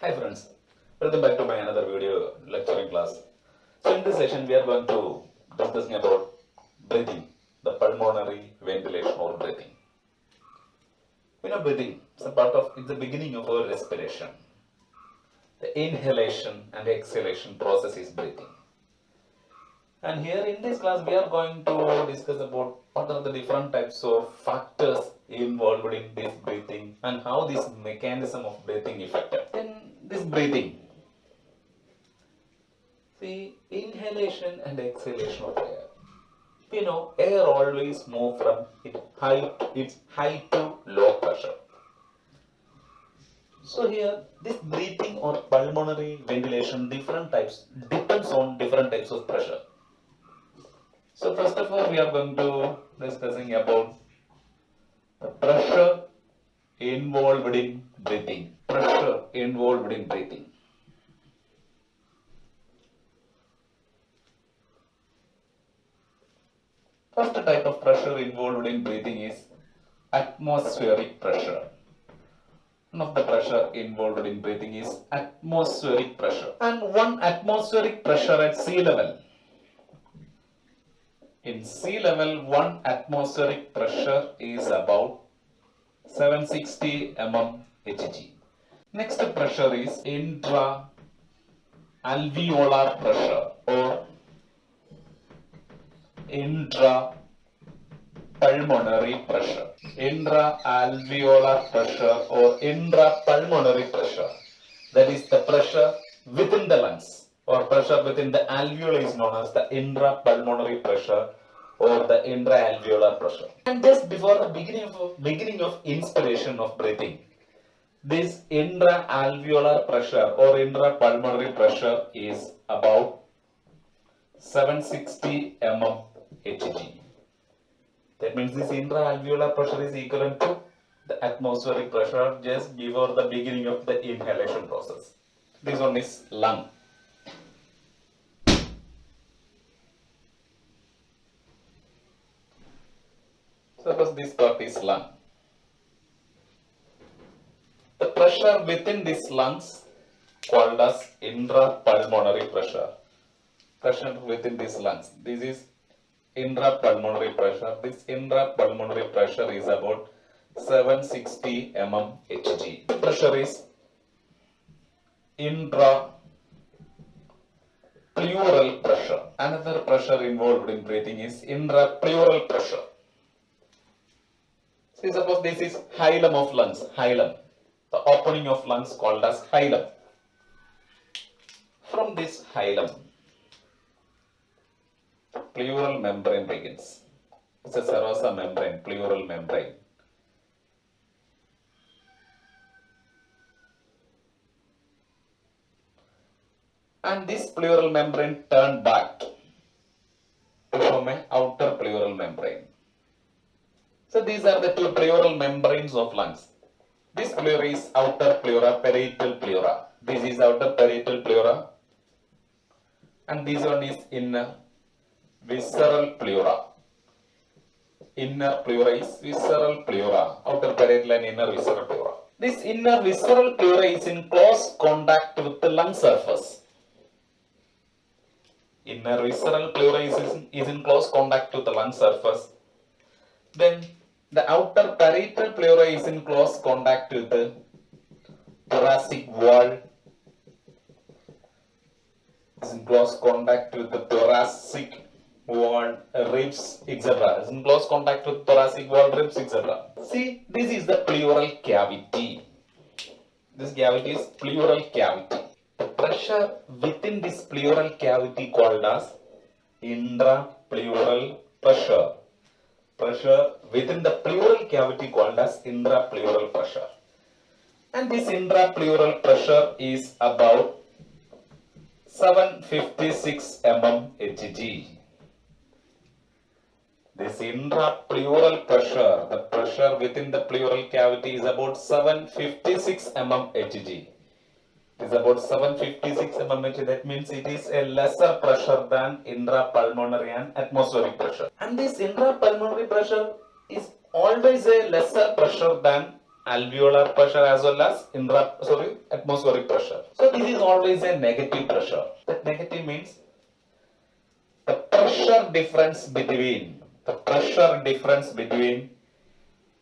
Hi friends, welcome back to my another video lecturing class. So in this session we are going to discussing about breathing, the pulmonary ventilation or breathing. Breathing is a part of it's the beginning of our respiration. The inhalation and exhalation process is breathing. And here in this class we are going to discuss about what are the different types of factors involved in this breathing and how this mechanism of breathing affected. In this breathing, see, inhalation and exhalation of air. Air always move from its high to low pressure. So here, this breathing or pulmonary ventilation, different types, depends on different types of pressure. So first of all, we are going to discussing about the pressure involved in breathing. Pressure involved in breathing. First type of pressure involved in breathing is atmospheric pressure. One of the pressure involved in breathing is atmospheric pressure. And one atmospheric pressure at sea level. In sea level, one atmospheric pressure is about 760 mm Hg. Next pressure is intra-alveolar pressure or intrapulmonary pressure. Intra-alveolar pressure or intrapulmonary pressure. That is the pressure within the lungs or pressure within the alveoli is known as the intrapulmonary pressure or the intra-alveolar pressure. And just before the beginning of inspiration of breathing, this intra-alveolar pressure or intrapulmonary pressure is about 760 mm Hg. That means this intra-alveolar pressure is equivalent to the atmospheric pressure just before the beginning of the inhalation process. This one is lung. Suppose this part is lung. The pressure within these lungs called as intrapulmonary pressure. Pressure within these lungs. This is intrapulmonary pressure. This intrapulmonary pressure is about 760 mm Hg. The pressure is intrapleural pressure. Another pressure involved in breathing is intrapleural pressure. See, suppose this is hilum of lungs. Hilum. The opening of lungs called as hilum. From this hilum, pleural membrane begins. It's a serosa membrane, pleural membrane. And this pleural membrane turned back to form an outer pleural membrane. So these are the two pleural membranes of lungs. This pleura is outer pleura, parietal pleura. This is outer parietal pleura. And this one is inner visceral pleura. Inner pleura is visceral pleura. Outer parietal and inner visceral pleura. This inner visceral pleura is in close contact with the lung surface. Inner visceral pleura is in close contact with the lung surface. Then the outer parietal pleura is in close contact with the thoracic wall. Is in close contact with the thoracic wall, ribs, etc. Is in close contact with thoracic wall, ribs, etc. See, this is the pleural cavity. This cavity is pleural cavity. The pressure within this pleural cavity called as intrapleural pressure. Pressure within the pleural cavity called as intrapleural pressure. And this intrapleural pressure is about 756 mm Hg. This intrapleural pressure, the pressure within the pleural cavity is about 756 mm Hg. It is about 756 mm Hg. That means it is a lesser pressure than intrapulmonary and atmospheric pressure. And this intrapulmonary pressure is always a lesser pressure than alveolar pressure as well as atmospheric pressure. So this is always a negative pressure. That negative means the pressure difference between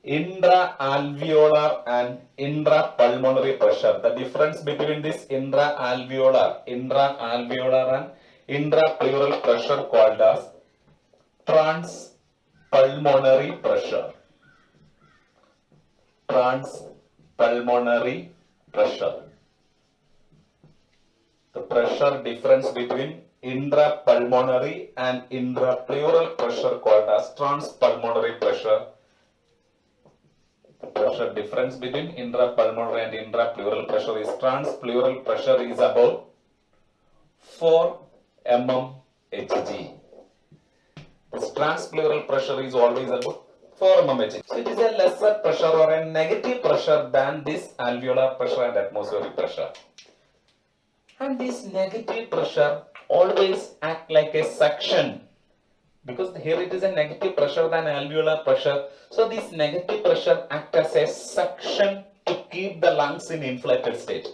intra-alveolar and intrapulmonary pressure. The difference between this intra-alveolar and intrapleural pressure called as transpulmonary pressure. Transpulmonary pressure. The pressure difference between intrapulmonary and intrapleural pressure called as transpulmonary pressure. The pressure difference between intrapulmonary and intrapleural pressure is transpleural pressure is about 4 mmHg. This transpleural pressure is always about 4 mmHg. So it is a lesser pressure or a negative pressure than this alveolar pressure and atmospheric pressure. And this negative pressure always act like a suction, because here it is a negative pressure than alveolar pressure. So this negative pressure acts as a suction to keep the lungs in inflated state.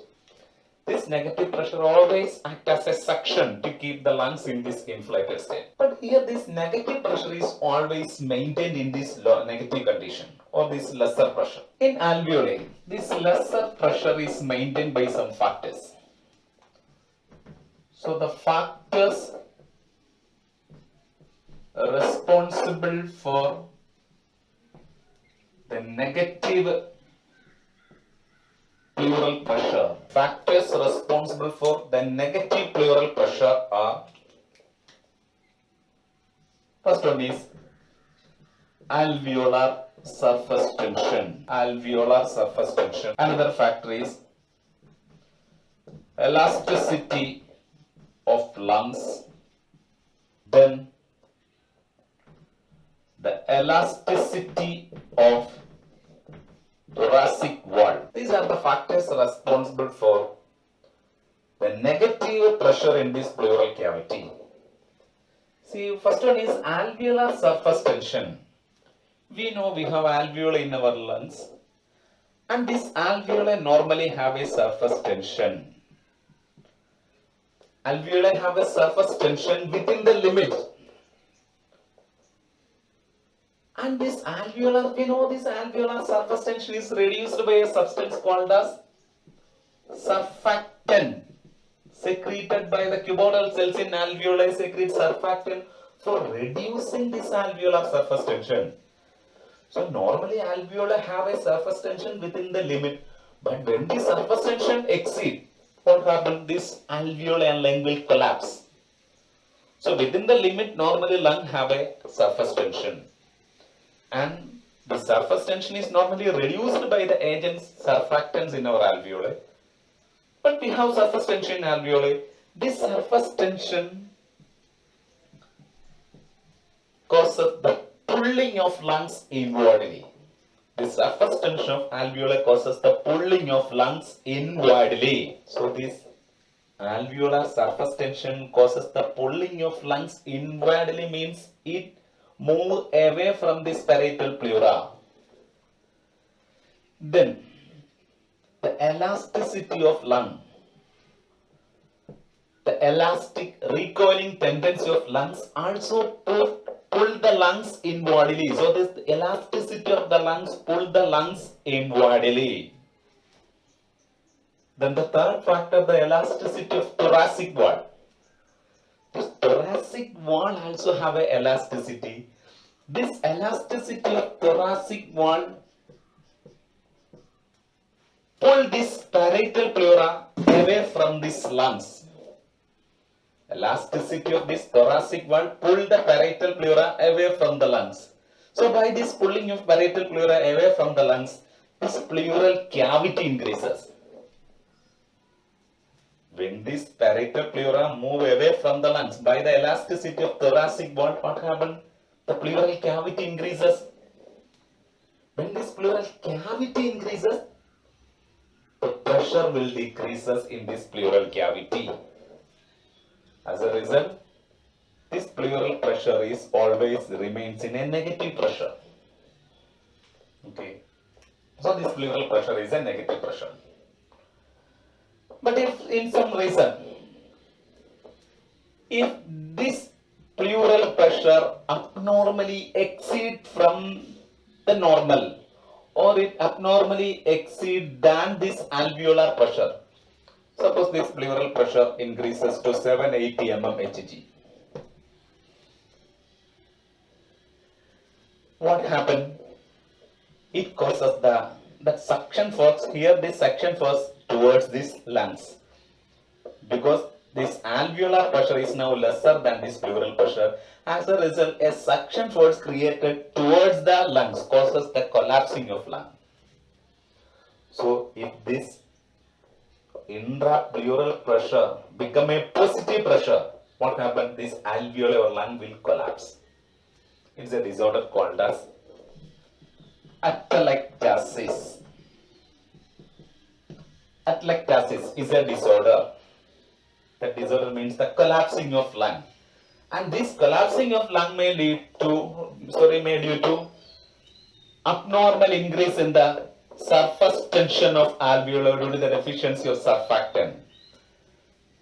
This negative pressure always acts as a suction to keep the lungs in this inflated state. But here this negative pressure is always maintained in this negative condition or this lesser pressure. In alveoli, this lesser pressure is maintained by some factors. So the factors responsible for the negative pleural pressure. Factors responsible for the negative pleural pressure are: first one is alveolar surface tension. Alveolar surface tension. Another factor is elasticity of lungs. Then the elasticity of thoracic wall. These are the factors responsible for the negative pressure in this pleural cavity. See, first one is alveolar surface tension. We know we have alveoli in our lungs, and this alveoli normally have a surface tension. Alveoli have a surface tension within the limit. And this alveolar, we know this alveolar surface tension is reduced by a substance called as surfactant, secreted by the cuboidal cells in alveoli, secrete surfactant for reducing this alveolar surface tension. So normally alveoli have a surface tension within the limit, but when the surface tension exceeds, what happens? This alveoli and lung will collapse. So within the limit, normally lung have a surface tension. And the surface tension is normally reduced by the agents, surfactants in our alveoli. But we have surface tension in alveoli. This surface tension causes the pulling of lungs inwardly. The surface tension of alveoli causes the pulling of lungs inwardly. So this alveolar surface tension causes the pulling of lungs inwardly, means it move away from this parietal pleura. Then the elasticity of lung, the elastic recoiling tendency of lungs also pull the lungs inwardly. So this elasticity of the lungs pull the lungs inwardly. Then the third factor, the elasticity of thoracic wall. This thoracic wall also have a elasticity. This elasticity of thoracic wall pull this parietal pleura away from these lungs. Elasticity of this thoracic wall pull the parietal pleura away from the lungs. So by this pulling of parietal pleura away from the lungs, this pleural cavity increases. When this parietal pleura move away from the lungs by the elasticity of thoracic wall, what happens? The pleural cavity increases. When this pleural cavity increases, the pressure will decreases in this pleural cavity. As a result, this pleural pressure is always remains in a negative pressure. Okay. So this pleural pressure is a negative pressure. But if in some reason, if this pleural pressure abnormally exceeds from the normal, or it abnormally exceeds than this alveolar pressure, suppose this pleural pressure increases to 780 mmHg. What happened? It causes that suction force here. This suction force towards these lungs, because this alveolar pressure is now lesser than this pleural pressure. As a result, a suction force created towards the lungs causes the collapsing of lung. So if this intrapleural pressure become a positive pressure, what happens? This alveolar or lung will collapse. It's a disorder called as atelectasis. Atelectasis is a disorder. That disorder means the collapsing of lung. And this collapsing of lung may due to abnormal increase in the surface tension of alveoli due to the deficiency of surfactant.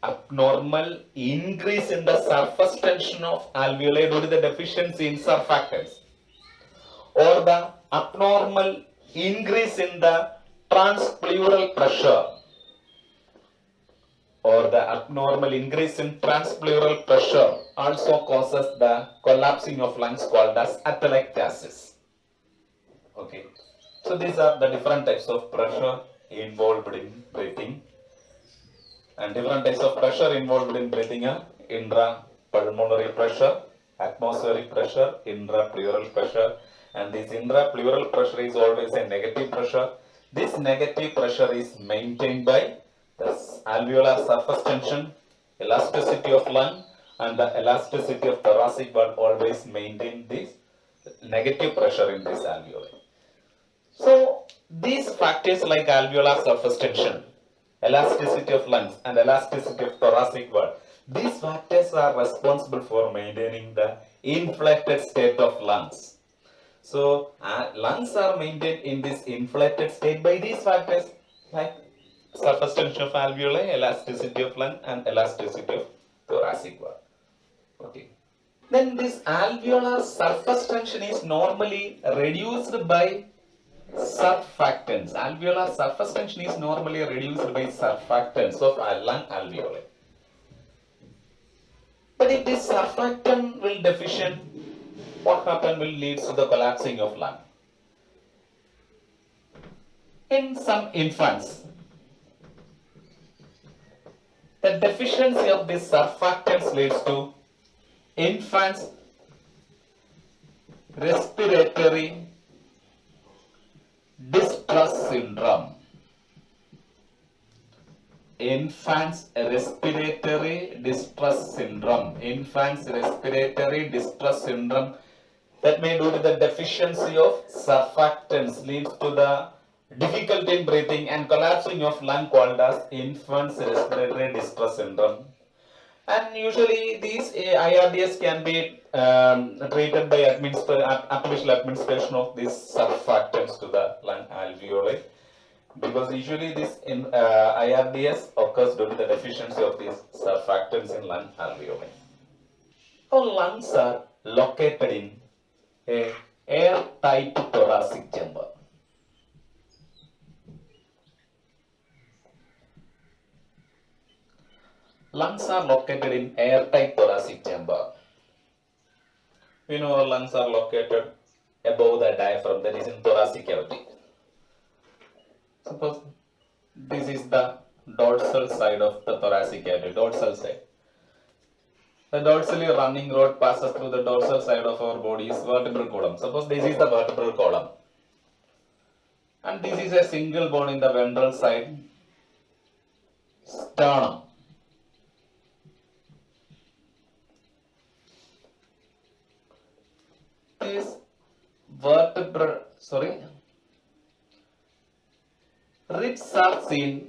Abnormal increase in the surface tension of alveoli due to the deficiency in surfactants, or the abnormal increase in the transpleural pressure, or the abnormal increase in transpleural pressure also causes the collapsing of lungs called as atelectasis. Okay, so these are the different types of pressure involved in breathing, and different types of pressure involved in breathing are intrapulmonary pressure, atmospheric pressure, intrapleural pressure, and this intrapleural pressure is always a negative pressure. This negative pressure is maintained by the alveolar surface tension, elasticity of lung, and the elasticity of thoracic wall always maintain this negative pressure in this alveoli. So these factors like alveolar surface tension, elasticity of lungs, and elasticity of thoracic wall, these factors are responsible for maintaining the inflated state of lungs. So lungs are maintained in this inflated state by these factors like surface tension of alveoli, elasticity of lung, and elasticity of thoracic wall. Okay. Then this alveolar surface tension is normally reduced by surfactants. Alveolar surface tension is normally reduced by surfactants of lung alveoli. But if this surfactant will deficient, what happen will lead to the collapsing of lung. In some infants, the deficiency of these surfactants leads to infants' respiratory distress syndrome. Infants' respiratory distress syndrome. Infants' respiratory distress syndrome, that may due to the deficiency of surfactants leads to the difficulty in breathing and collapsing of lung called as infants' respiratory distress syndrome. And usually these IRDS can be treated by artificial administration of these surfactants to the lung alveoli, because usually this IRDS occurs due to the deficiency of these surfactants in lung alveoli. Our lungs are located in a airtight thoracic chamber. Lungs are located in airtight thoracic chamber. We know our lungs are located above the diaphragm, that is in thoracic cavity. Suppose this is the dorsal side of the thoracic cavity, dorsal side. The dorsally running road passes through the dorsal side of our body's vertebral column. Suppose this is the vertebral column, and this is a single bone in the ventral side, sternum. This ribs are seen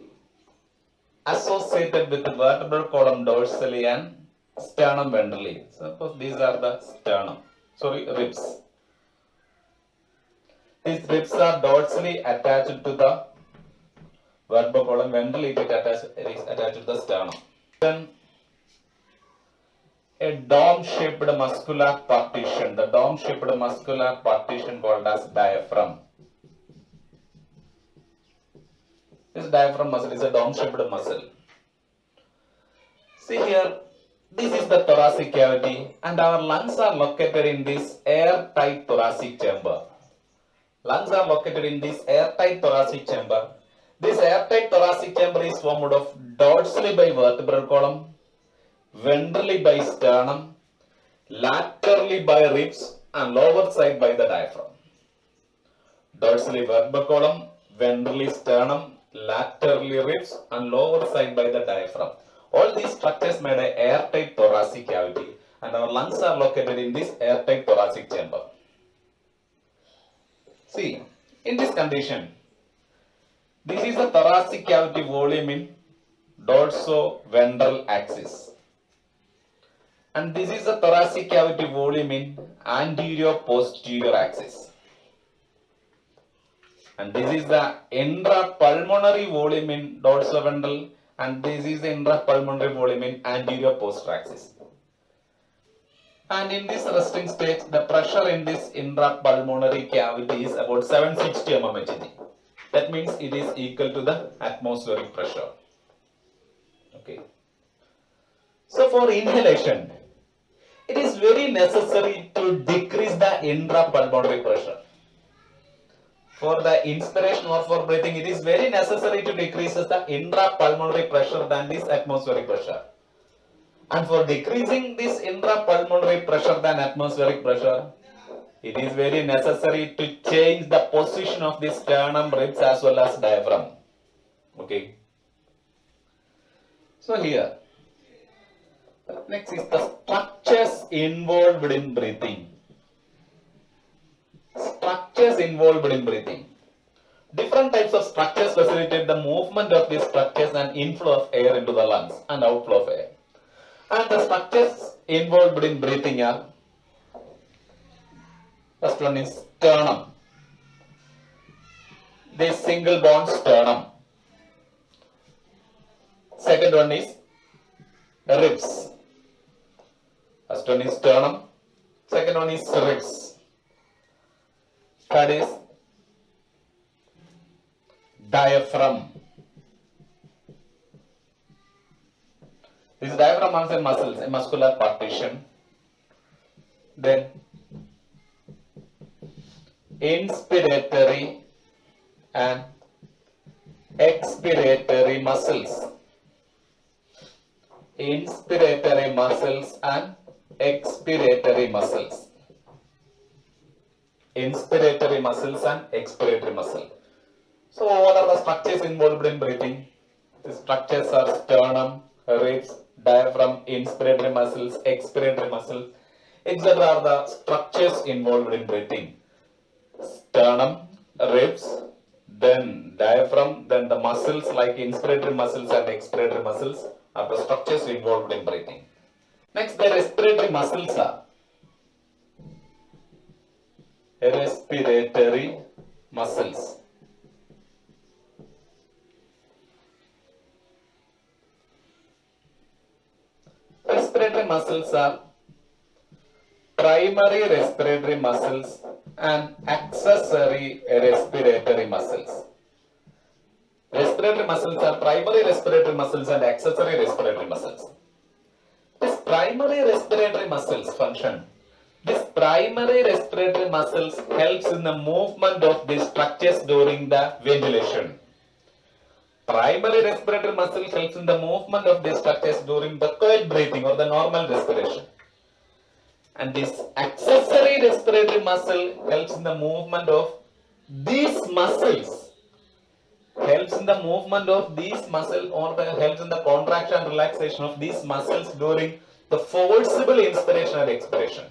associated with the vertebral column dorsally and sternum ventrally. Suppose these are the ribs. These ribs are dorsally attached to the vertebral column. Ventrally it is attached to the sternum. Then a dome-shaped muscular partition. The dome-shaped muscular partition called as diaphragm. This diaphragm muscle is a dome-shaped muscle. See here, this is the thoracic cavity and our lungs are located in this airtight thoracic chamber. Lungs are located in this airtight thoracic chamber. This airtight thoracic chamber is formed of dorsally by vertebral column, ventrally by sternum, laterally by ribs and lower side by the diaphragm. Dorsally vertebral column, ventrally sternum, laterally ribs and lower side by the diaphragm. All these structures made an airtight thoracic cavity and our lungs are located in this airtight thoracic chamber. See, in this condition, this is the thoracic cavity volume in dorsoventral axis. And this is the thoracic cavity volume in anterior-posterior axis. And this is the intrapulmonary volume in dorsoventral and this is the intrapulmonary volume in anterior-posterior axis. And in this resting state, the pressure in this intrapulmonary cavity is about 760 mmHg. That means it is equal to the atmospheric pressure. Okay. So for inhalation, it is very necessary to decrease the intrapulmonary pressure. For the inspiration or for breathing, it is very necessary to decrease the intrapulmonary pressure than this atmospheric pressure. And for decreasing this intrapulmonary pressure than atmospheric pressure, it is very necessary to change the position of the sternum, ribs as well as diaphragm. Okay. So here, next is the structures involved in breathing. Structures involved in breathing. Different types of structures facilitate the movement of these structures and inflow of air into the lungs and outflow of air. And the structures involved in breathing are: first one is sternum. This single bone sternum. Second one is ribs. First one is sternum. Second one is ribs. Third is diaphragm. This diaphragm is a muscle, a muscular partition. Then inspiratory and expiratory muscles. Inspiratory muscles and expiratory muscles. Inspiratory muscles and expiratory muscle. So what are the structures involved in breathing? The structures are sternum, ribs, diaphragm, inspiratory muscles, expiratory muscles, etc. are the structures involved in breathing. Sternum, ribs, then diaphragm, then the muscles like inspiratory muscles and expiratory muscles are the structures involved in breathing. Next, the respiratory muscles are respiratory muscles. Respiratory muscles are primary respiratory muscles and accessory respiratory muscles. Respiratory muscles are primary respiratory muscles and accessory respiratory muscles. This primary respiratory muscles function. This primary respiratory muscles helps in the movement of these structures during the ventilation. Primary respiratory muscle helps in the movement of these structures during the quiet breathing or the normal respiration. And this accessory respiratory muscle helps in the movement of these muscles. Helps in the movement of these muscles or helps in the contraction and relaxation of these muscles during the forcible inspiration and expiration.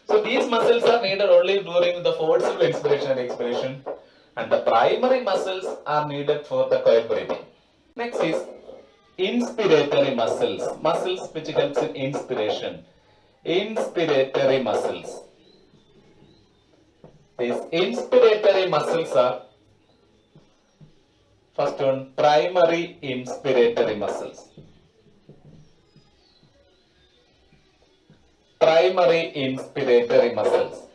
So these muscles are needed only during the forcible inspiration and expiration, and the primary muscles are needed for the quiet breathing. Next is inspiratory muscles, muscles which helps in inspiration. Inspiratory muscles. These inspiratory muscles are, first one, primary inspiratory muscles. Primary inspiratory muscles.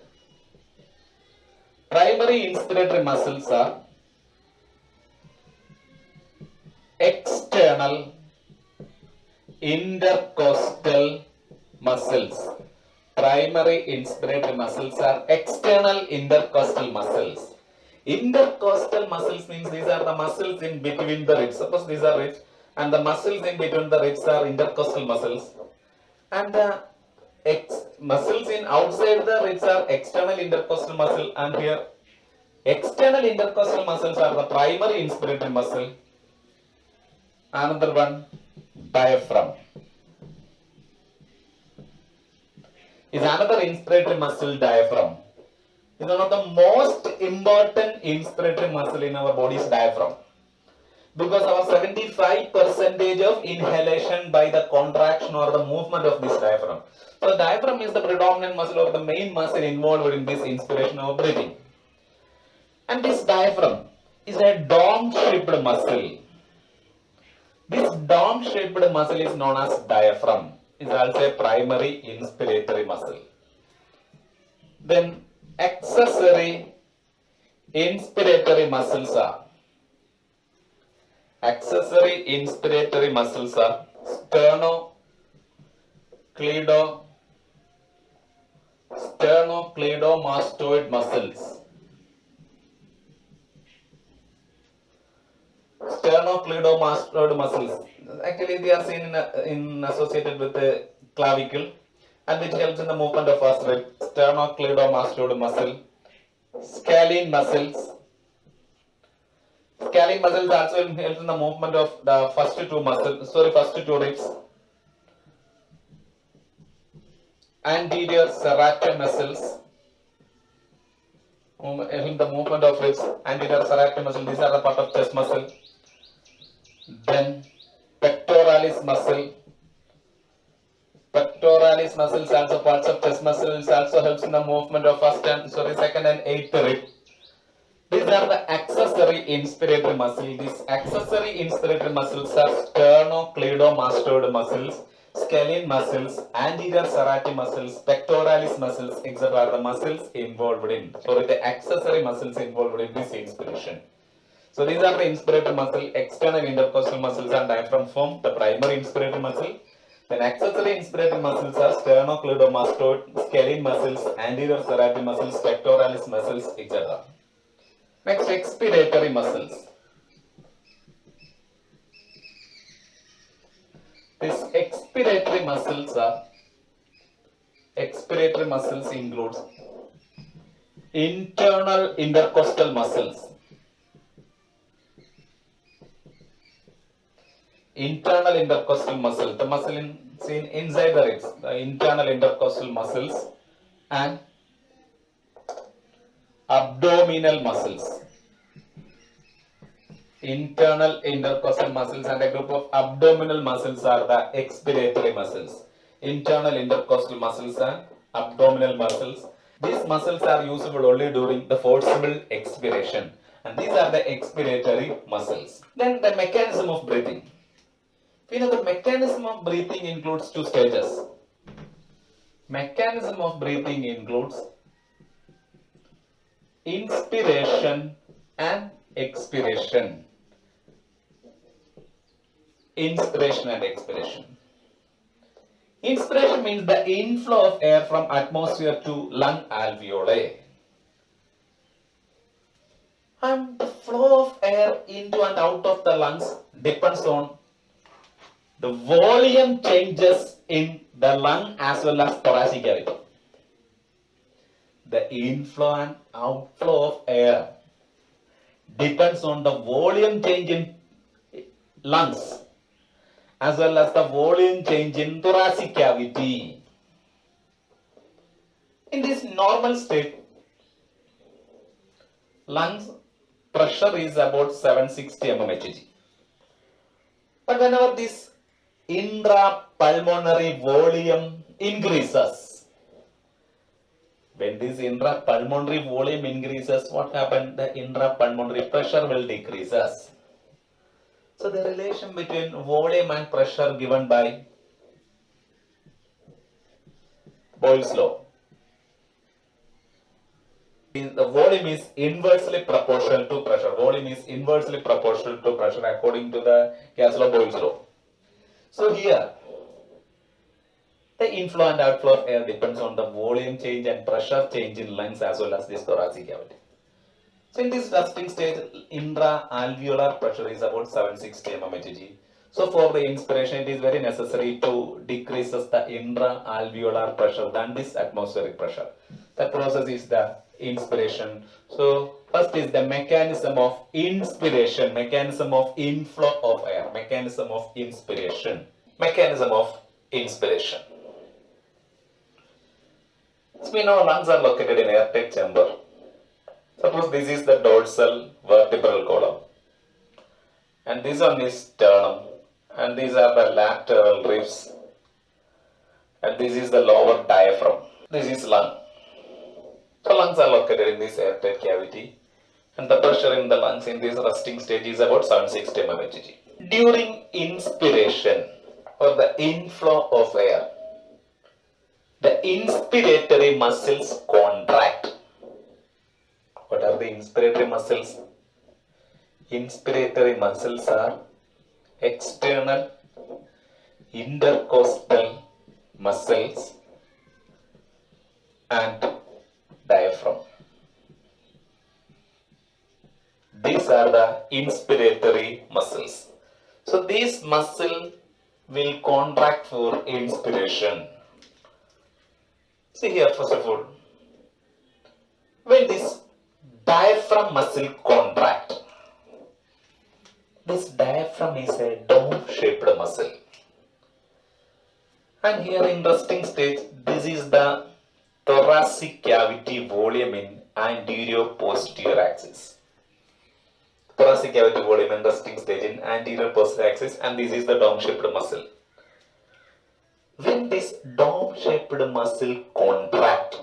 Primary inspiratory muscles are external intercostal muscles. Primary inspiratory muscles are external intercostal muscles. Intercostal muscles means these are the muscles in between the ribs. Suppose these are ribs and the muscles in between the ribs are intercostal muscles, and the muscles in outside the ribs are external intercostal muscle, and here external intercostal muscles are the primary inspiratory muscle. Another one, diaphragm, is another inspiratory muscle. Diaphragm is one of the most important inspiratory muscle in our body's diaphragm, because our 75% of inhalation by the contraction or the movement of this diaphragm. So diaphragm is the predominant muscle or the main muscle involved in this inspiration or breathing. And this diaphragm is a dome-shaped muscle. This dome-shaped muscle is known as diaphragm. It is also a primary inspiratory muscle. Then accessory inspiratory muscles are sternocleidomastoid muscles. Sternocleidomastoid muscles. Actually, they are seen in associated with the clavicle, and which helps in the movement of first rib. Sternocleidomastoid muscle. Scalene muscles. Scalene muscles also help in the movement of the first two ribs. Anterior serratum muscles. In the movement of ribs. Anterior serratum muscle. These are the part of chest muscle. Then pectoralis muscle. Pectoralis muscles also parts of chest muscles, also helps in the movement of second and eighth rib. These are the accessory inspiratory muscles. These accessory inspiratory muscles are sternocleidomastoid muscles, scalene muscles, anterior serratum muscles, pectoralis muscles, etc. are the muscles involved in. So the accessory muscles involved in this inspiration. So these are the inspiratory muscle. External intercostal muscles and diaphragm form the primary inspiratory muscle. Then accessory inspiratory muscles are sternocleidomastoid, scalene muscles, anterior serratum muscles, pectoralis muscles, etc. Next, expiratory muscles. These expiratory muscles includes internal intercostal muscles. Internal intercostal muscle, the muscle seen inside the ribs, the internal intercostal muscles, and abdominal muscles. Internal intercostal muscles and a group of abdominal muscles are the expiratory muscles. Internal intercostal muscles and abdominal muscles. These muscles are usable only during the forcible expiration, and these are the expiratory muscles. Then the mechanism of breathing. We know the mechanism of breathing includes two stages. Mechanism of breathing includes inspiration and expiration. Inspiration and expiration. Inspiration means the inflow of air from atmosphere to lung alveoli. And the flow of air into and out of the lungs depends on the volume changes in the lung as well as thoracic cavity. The inflow and outflow of air depends on the volume change in lungs as well as the volume change in thoracic cavity. In this normal state, lungs pressure is about 760 mmHg. But whenever this intrapulmonary volume increases, When this intrapulmonary volume increases, what happens? The intrapulmonary pressure will decreases. So the relation between volume and pressure given by Boyle's law. The volume is inversely proportional to pressure. Volume is inversely proportional to pressure according to the gas law, Boyle's law. So here, the inflow and outflow of air depends on the volume change and pressure change in lungs as well as this thoracic cavity. So in this resting stage, intra-alveolar pressure is about 760 mmHg. So for the inspiration, it is very necessary to decrease the intra-alveolar pressure than this atmospheric pressure. The process is the inspiration. So first is the mechanism of inspiration, mechanism of inflow of air, mechanism of inspiration, mechanism of inspiration. So we know lungs are located in airtight chamber. Suppose this is the dorsal vertebral column, and this one is sternum, and these are the lateral ribs, and this is the lower diaphragm. This is lung. So lungs are located in this airtight cavity, and the pressure in the lungs in this resting stage is about 760 mmHg. During inspiration or the inflow of air, the inspiratory muscles contract. What are the inspiratory muscles? Inspiratory muscles are external intercostal muscles and diaphragm. These are the inspiratory muscles. So these muscles will contract for inspiration. See here, first of all, when this diaphragm muscle contract, this diaphragm is a dome-shaped muscle. And here in resting stage, this is the thoracic cavity volume in anterior-posterior axis. Thoracic cavity volume in resting stage in anterior-posterior axis, and this is the dome-shaped muscle. When this dome-shaped muscle contract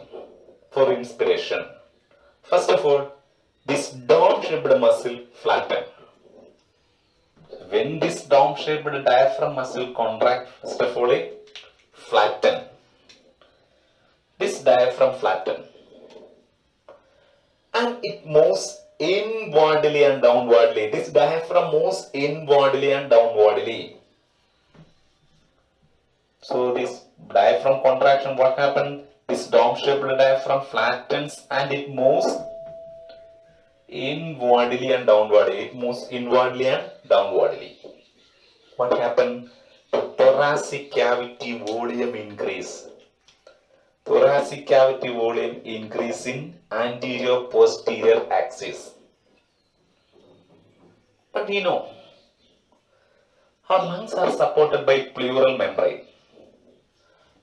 for inspiration, first of all, this dome-shaped muscle flatten. When this dome-shaped diaphragm muscle contract, first of all, it flatten. This diaphragm flatten, and it moves inwardly and downwardly. This diaphragm moves inwardly and downwardly. So this diaphragm contraction, what happened? This dome-shaped diaphragm flattens and it moves inwardly and downwardly. It moves inwardly and downwardly. What happened? The thoracic cavity volume increase. Thoracic cavity volume increase in anterior-posterior axis. But we know our lungs are supported by pleural membrane,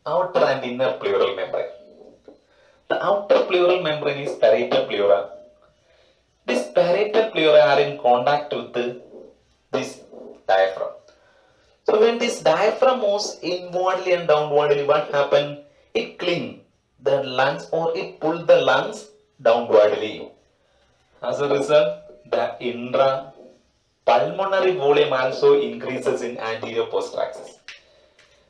outer and inner pleural membrane. The outer pleural membrane is parietal pleura. This parietal pleura are in contact with this diaphragm. So when this diaphragm moves inwardly and downwardly, what happens? It cling the lungs or it pull the lungs downwardly. As a result, the intrapulmonary volume also increases in anterior posterior axis,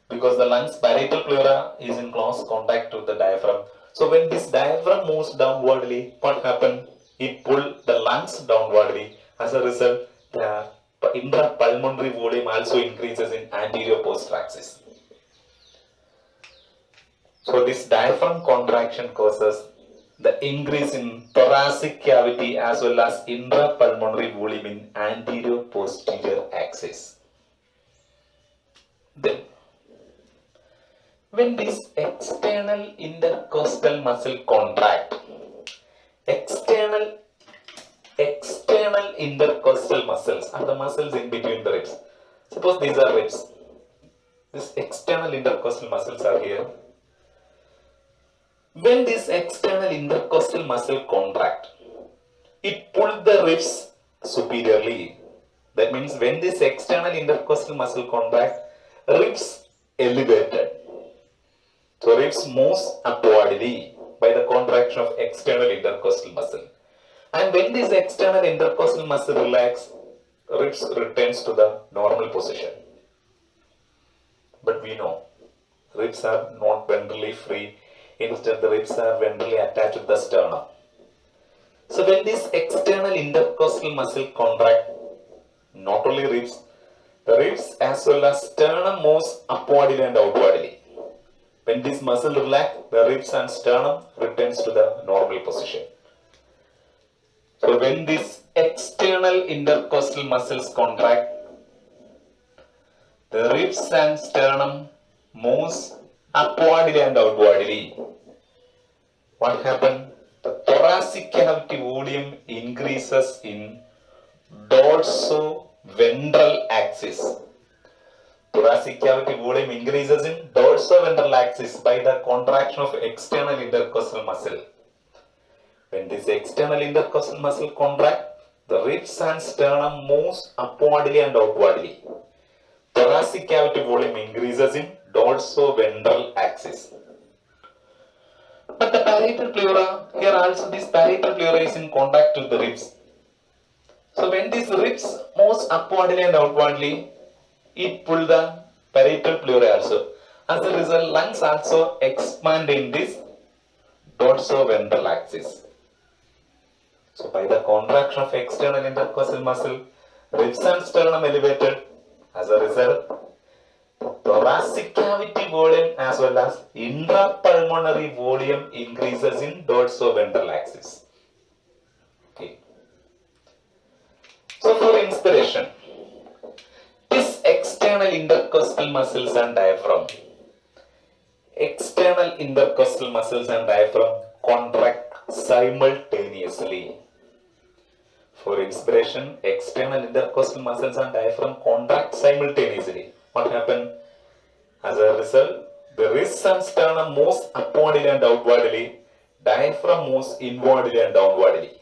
because the lungs parietal pleura is in close contact with the diaphragm. So when this diaphragm moves downwardly, what happens? It pulls the lungs downwardly. As a result, the intrapulmonary volume also increases in anterior posterior axis. So this diaphragm contraction causes the increase in thoracic cavity as well as intrapulmonary volume in anterior posterior axis. Then, when this external intercostal muscle contract, external intercostal muscles are the muscles in between the ribs. Suppose these are ribs. These external intercostal muscles are here. When this external intercostal muscle contract, it pulls the ribs superiorly. That means when this external intercostal muscle contract, ribs elevated. So ribs moves upwardly. by the contraction of external intercostal muscle. And when this external intercostal muscle relaxes, ribs returns to the normal position. But we know ribs are not ventrally free. Instead, the ribs are ventrally attached to the sternum. So when this external intercostal muscle contract, not only ribs, the ribs as well as sternum moves upwardly and outwardly. When this muscle relax, the ribs and sternum returns to the normal position. So when these external intercostal muscles contract, the ribs and sternum moves upwardly and outwardly. What happened? The thoracic cavity volume increases in dorsoventral axis. Thoracic cavity volume increases in dorsoventral axis by the contraction of external intercostal muscle. When this external intercostal muscle contracts, the ribs and sternum moves upwardly and outwardly. Thoracic cavity volume increases in dorsoventral axis. But the parietal pleura, here also this parietal pleura is in contact with the ribs. So when these ribs moves upwardly and outwardly, it pulls the parietal pleura also. As a result, lungs also expand in this dorsoventral axis. So by the contraction of external intercostal muscle, ribs and sternum elevated. As a result, thoracic cavity volume as well as intrapulmonary volume increases in dorsoventral axis. Okay. So for inspiration, this external intercostal muscles and diaphragm, contract simultaneously. For inspiration, external intercostal muscles and diaphragm contract simultaneously. What happened? As a result, the ribs and sternum moves upwardly and outwardly. Diaphragm moves inwardly and downwardly.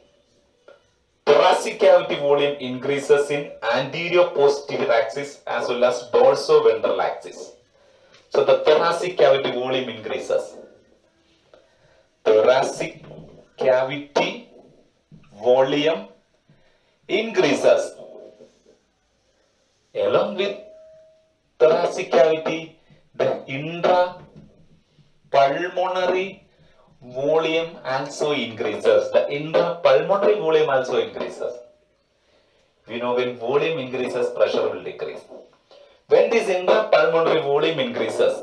Thoracic cavity volume increases in anterior posterior axis as well as dorsoventral axis. So the thoracic cavity volume increases. Thoracic cavity volume increases. Along with thoracic cavity, the intrapulmonary volume also increases. The intrapulmonary volume also increases. We know when volume increases, pressure will decrease. When this intrapulmonary volume increases,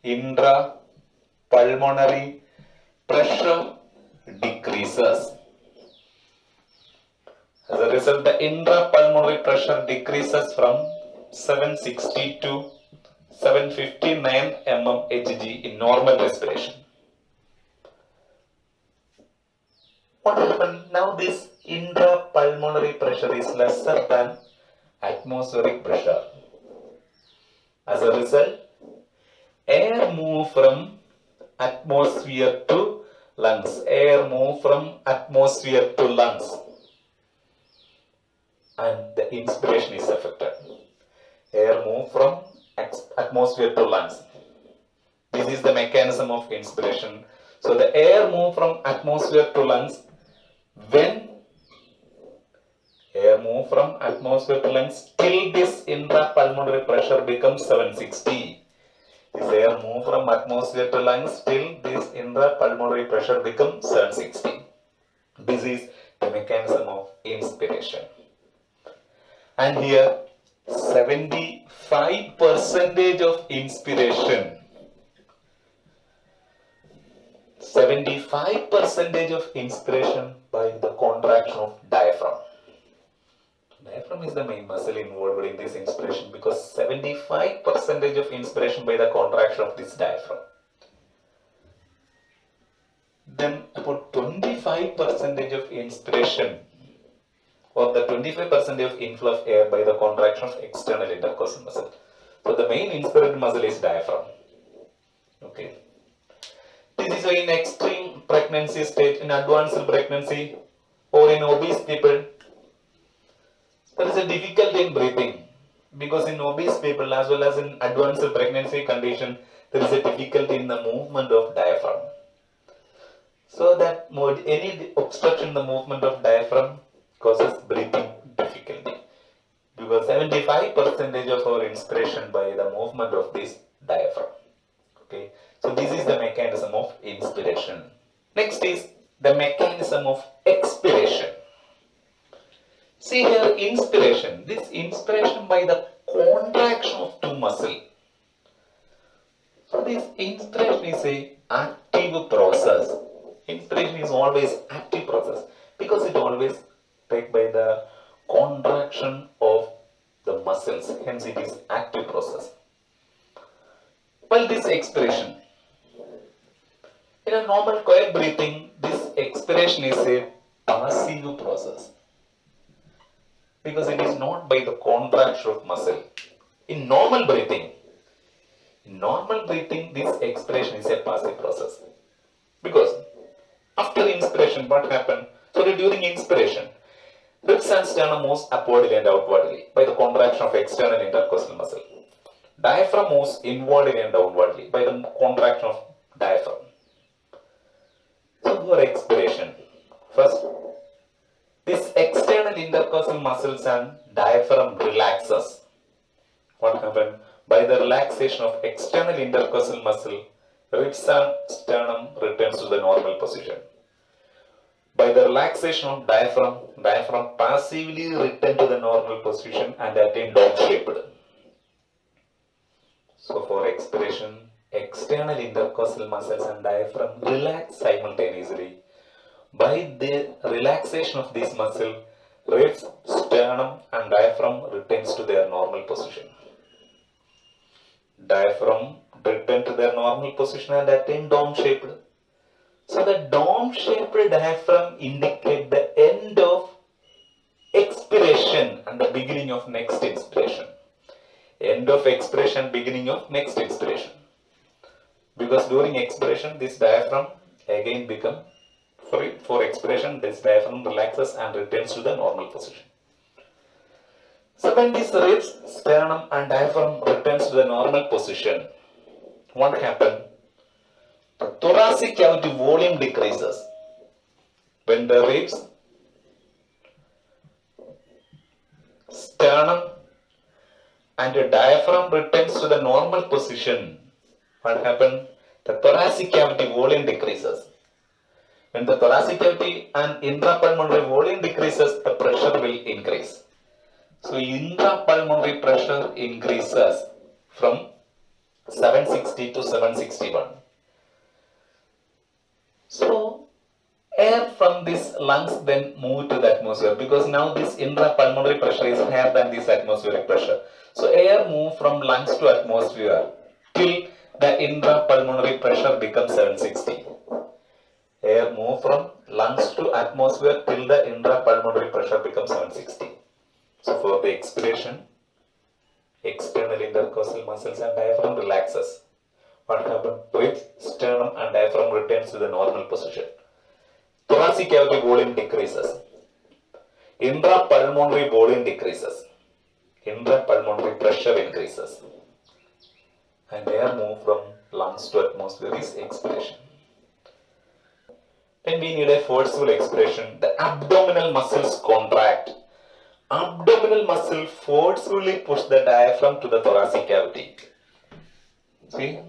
intrapulmonary pressure decreases. As a result, the intrapulmonary pressure decreases from 760 to 759 mmHg in normal respiration. What happened? Now this intrapulmonary pressure is lesser than atmospheric pressure. As a result, air moves from atmosphere to lungs. Air moves from atmosphere to lungs. And the inspiration is affected. Air moves from atmosphere to lungs. This is the mechanism of inspiration. So the air moves from atmosphere to lungs. When air moves from atmosphere to lungs, till this intrapulmonary pressure becomes 760. This air moves from atmosphere to lungs till this intrapulmonary pressure becomes 760. This is the mechanism of inspiration. And here 75% of inspiration, 75% of inspiration by the contraction of diaphragm. Diaphragm is the main muscle involved in this inspiration because 75% of inspiration by the contraction of this diaphragm. Then about 25% of inspiration or the 25% of inflow of air by the contraction of external intercostal muscle. So the main inspiratory muscle is diaphragm. Okay. This is why in extreme pregnancy stage, in advanced pregnancy or in obese people, there is a difficulty in breathing because in obese people as well as in advanced pregnancy condition, there is a difficulty in the movement of diaphragm. So that any obstruction in the movement of diaphragm causes breathing difficulty, because 75% of our inspiration by the movement of this diaphragm. Okay, so this is the mechanism of inspiration. Next is the mechanism of expiration. See here, inspiration. This inspiration by the contraction of two muscles. So this inspiration is a active process. Inspiration is always active process because it always take by the contraction of the muscles. Hence it is active process. Well, this expiration. In a normal quiet breathing, this expiration is a passive process because it is not by the contraction of muscle. In normal breathing, this expiration is a passive process. Because after inspiration, what happened? So during inspiration, ribs and sternum moves upwardly and outwardly by the contraction of external intercostal muscle. Diaphragm moves inwardly and downwardly by the contraction of diaphragm. So for expiration, first, this external intercostal muscles and diaphragm relaxes. What happened? By the relaxation of external intercostal muscle, ribs and sternum returns to the normal position. By the relaxation of diaphragm passively return to the normal position and attain dome-shaped. So for expiration, external intercostal muscles and diaphragm relax simultaneously. By the relaxation of this muscle, ribs, sternum and diaphragm returns to their normal position. Diaphragm return to their normal position and attain dome-shaped. So the dome-shaped diaphragm indicate the end of expiration and the beginning of next inspiration. End of expiration, beginning of next inspiration. Because during expiration, this diaphragm again become free. For expiration, this diaphragm relaxes and returns to the normal position. So when these ribs, sternum and diaphragm returns to the normal position, what happens? The thoracic cavity volume decreases. When the ribs, sternum and the diaphragm returns to the normal position, what happens? The thoracic cavity volume decreases. When the thoracic cavity and intrapulmonary volume decreases, the pressure will increase. So intrapulmonary pressure increases from 760 to 761. So air from these lungs then move to the atmosphere, because now this intrapulmonary pressure is higher than this atmospheric pressure. So air move from lungs to atmosphere till the intrapulmonary pressure becomes 760. Air move from lungs to atmosphere till the intrapulmonary pressure becomes 760. So for the expiration, external intercostal muscles and diaphragm relaxes. What happens? Ribs, sternum and diaphragm returns to the normal position. Thoracic cavity volume decreases. Intrapulmonary volume decreases. Intrapulmonary pressure increases. And air move from lungs to atmosphere is expiration. Then we need a forceful expiration. The abdominal muscles contract. Abdominal muscle forcefully push the diaphragm to the thoracic cavity. See?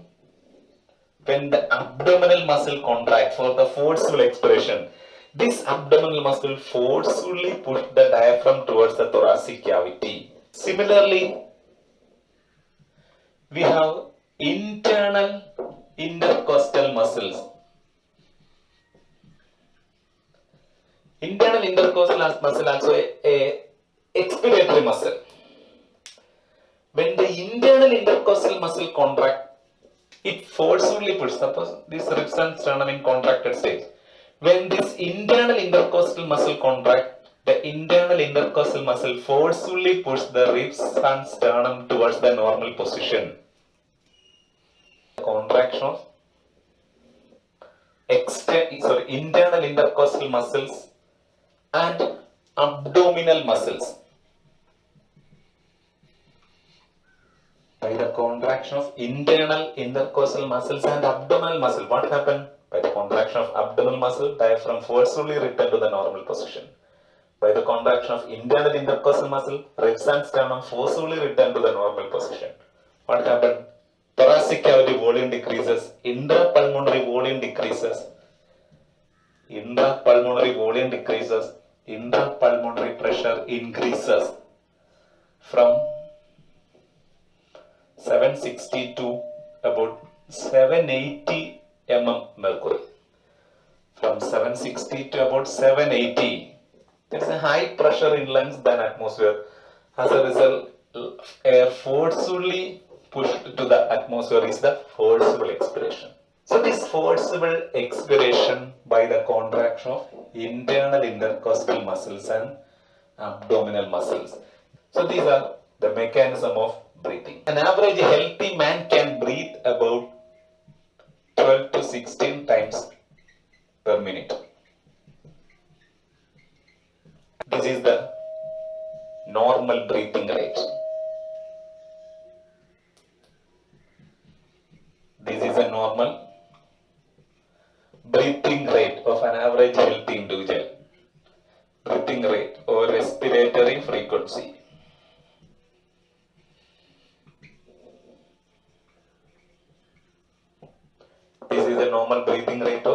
When the abdominal muscle contract for the forceful expiration, this abdominal muscle forcefully push the diaphragm towards the thoracic cavity. Similarly, we have internal intercostal muscles. Internal intercostal muscle also a expiratory muscle. When the internal intercostal muscle contract, it forcefully pushes. Suppose this ribs and sternum in contracted state. When this internal intercostal muscle contract, the internal intercostal muscle forcefully pushes the ribs and sternum towards the normal position. Contraction of internal intercostal muscles and abdominal muscles. By the contraction of internal intercostal muscles and abdominal muscle, what happened? By the contraction of abdominal muscle, diaphragm forcefully returned to the normal position. By the contraction of internal intercostal muscle, ribs and sternum forcefully return to the normal position. What happened? Thoracic cavity volume decreases, intrapulmonary volume decreases, intrapulmonary volume decreases, intrapulmonary pressure increases from 760 to about 780 mm mercury. From 760 to about 780. There is a high pressure in lungs than atmosphere. As a result, air forcefully pushed to the atmosphere is the forcible expiration. So this forcible expiration by the contraction of internal intercostal muscles and abdominal muscles. So these are the mechanism of breathing. An average healthy man can breathe about 12 to 16 times per minute. This is the normal breathing rate. This is a normal breathing rate of an average healthy individual. Breathing rate or respiratory frequency. This is a normal breathing rate of